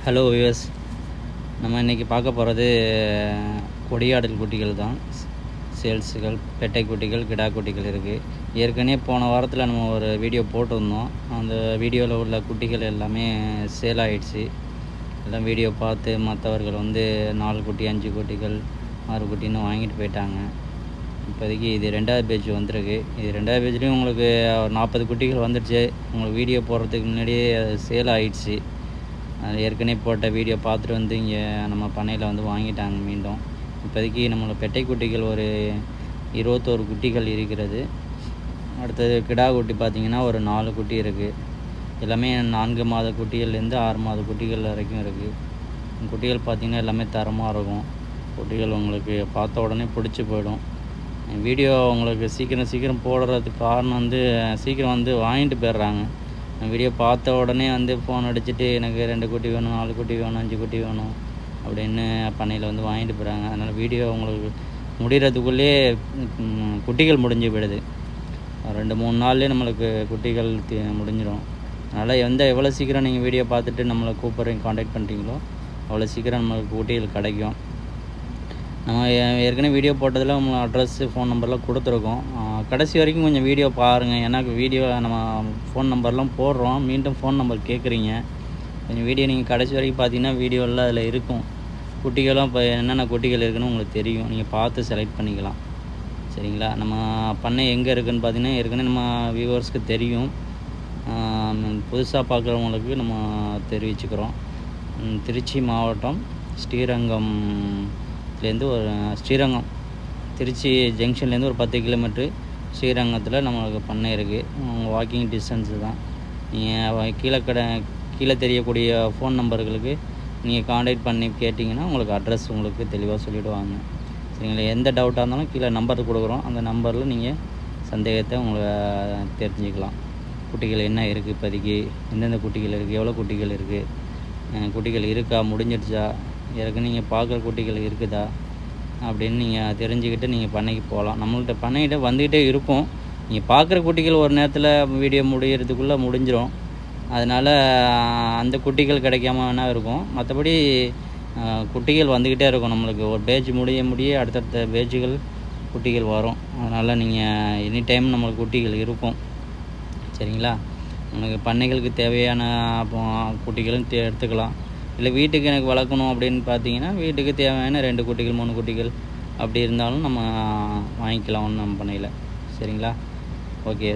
Hello viewers, நம்ம இன்றைக்கி பார்க்க போகிறது கொடியாடல் குட்டிகள் தான். சேல்ஸுகள், பெட்டை குட்டிகள், கிடா குட்டிகள் இருக்குது. ஏற்கனவே போன வாரத்தில் நம்ம ஒரு வீடியோ போட்டிருந்தோம். அந்த வீடியோவில் உள்ள குட்டிகள் எல்லாமே சேல் ஆகிடுச்சு. எல்லாம் வீடியோ பார்த்து மற்றவர்கள் 4 குட்டி, 5 குட்டிகள், 6 குட்டின்னு வாங்கிட்டு போயிட்டாங்க. இப்போதைக்கு இது 2வது பேட்ச் வந்திருக்கு. இது 2வது பேட்ச்லேயும் உங்களுக்கு 40 குட்டிகள் வந்துடுச்சு. உங்களுக்கு வீடியோ போடுறதுக்கு முன்னாடியே அது சேல் ஆகிடுச்சு. ஏற்கனவே போட்ட வீடியோ பார்த்துட்டு இங்கே நம்ம பண்ணையில் வாங்கிட்டாங்க மீண்டும். இப்போதைக்கு நம்மளோட பெட்டை குட்டிகள் ஒரு 21 குட்டிகள் இருக்கிறது. அடுத்தது கிடா குட்டி பார்த்திங்கன்னா ஒரு 4 குட்டி இருக்குது. எல்லாமே 4 மாத குட்டிகள்லேருந்து 6 மாத குட்டிகள் வரைக்கும் இருக்குது. குட்டிகள் பார்த்திங்கன்னா எல்லாமே தரமாக இருக்கும். குட்டிகள் உங்களுக்கு பார்த்த உடனே பிடிச்சி போயிடும். வீடியோ உங்களுக்கு சீக்கிரம் போடுறதுக்கு காரணம் சீக்கிரம் வாங்கிட்டு போயிடுறாங்க. வீடியோ பார்த்த உடனே ஃபோன் அடிச்சுட்டு எனக்கு 2 குட்டி வேணும், 4 குட்டி வேணும், 5 குட்டி வேணும் அப்படின்னு பண்ணையில் வாங்கிட்டு போகிறாங்க. அதனால் வீடியோ உங்களுக்கு முடிகிறதுக்குள்ளே குட்டிகள் முடிஞ்சு போயிடுது. 2-3 நாள்லேயே நம்மளுக்கு குட்டிகள் முடிஞ்சிடும். அதனால் எவ்வளோ சீக்கிரம் நீங்கள் வீடியோ பார்த்துட்டு நம்மளை காண்டாக்ட் பண்ணுறீங்களோ அவ்வளோ சீக்கிரம் நம்மளுக்கு குட்டிகள் கிடைக்கும். நம்ம ஏற்கனவே வீடியோ போட்டதில் உங்களை அட்ரஸ்ஸு, ஃபோன் நம்பர்லாம் கொடுத்துருக்கோம். கடைசி வரைக்கும் கொஞ்சம் வீடியோ பாருங்கள். ஏன்னா வீடியோ நம்ம ஃபோன் நம்பர்லாம் போடுறோம், மீண்டும் ஃபோன் நம்பர் கேட்குறீங்க. கொஞ்சம் வீடியோ நீங்கள் கடைசி வரைக்கும் பார்த்தீங்கன்னா வீடியோவில் அதில் இருக்கும். குட்டிகளும் இப்போ என்னென்ன குட்டிகள் இருக்குன்னு உங்களுக்கு தெரியும். நீங்கள் பார்த்து செலக்ட் பண்ணிக்கலாம். சரிங்களா? நம்ம பண்ணை எங்கே இருக்குதுன்னு பார்த்தீங்கன்னா ஏற்கனவே நம்ம வியூவர்ஸ்க்கு தெரியும். புதுசாக பார்க்குறவங்களுக்கு நம்ம தெரிவிச்சுக்கிறோம். திருச்சி மாவட்டம் ஸ்ரீரங்கம் திருச்சி ஜங்ஷன்லேருந்து ஒரு 10 கிலோமீட்ரு ஸ்ரீரங்கத்தில் நம்மளுக்கு பண்ணை இருக்குது. வாக்கிங் டிஸ்டன்ஸு தான். நீங்கள் கீழே தெரியக்கூடிய ஃபோன் நம்பர்களுக்கு நீங்கள் காண்டாக்ட் பண்ணி கேட்டிங்கன்னா உங்களுக்கு அட்ரஸ் உங்களுக்கு தெளிவாக சொல்லிவிடுவாங்க. சரிங்களா? எந்த டவுட்டாக இருந்தாலும் கீழே நம்பர் கொடுக்குறோம். அந்த நம்பரில் நீங்கள் சந்தேகத்தை உங்களை தெரிஞ்சுக்கலாம். குட்டிகள் என்ன இருக்குது, இப்போதைக்கு எந்தெந்த குட்டிகள் இருக்குது, எவ்வளோ குட்டிகள் இருக்குது, குட்டிகள் இருக்கா, முடிஞ்சிடுச்சா, ஏற்கனவே நீங்கள் பார்க்குற குட்டிகள் இருக்குதா அப்படின்னு நீங்கள் தெரிஞ்சுக்கிட்டு நீங்கள் பண்ணைக்கு போகலாம். நம்மள்கிட்ட பண்ணைக்கிட்ட வந்துக்கிட்டே இருக்கும். நீங்கள் பார்க்குற குட்டிகள் ஒரு நேரத்தில் வீடியோ முடிகிறதுக்குள்ளே முடிஞ்சிடும். அதனால் அந்த குட்டிகள் கிடைக்காம வேணால் இருக்கும். மற்றபடி குட்டிகள் வந்துக்கிட்டே இருக்கும். நம்மளுக்கு ஒரு பேட்ச் முடிய அடுத்தடுத்த பேட்சுகள் குட்டிகள் வரும். அதனால் நீங்கள் எனி டைம் நம்மளுக்கு குட்டிகள் இருக்கும். சரிங்களா? உங்களுக்கு பண்ணைகளுக்கு தேவையான குட்டிகளும் எடுத்துக்கலாம். இல்லை வீட்டுக்கு எனக்கு வளர்க்கணும் அப்படின்னு பார்த்தீங்கன்னா வீட்டுக்கு தேவையான 2 குட்டிகள், 3 குட்டிகள் அப்படி இருந்தாலும் நம்ம வாங்கிக்கலாம் நம்ம பண்ணையில். சரிங்களா? ஓகே.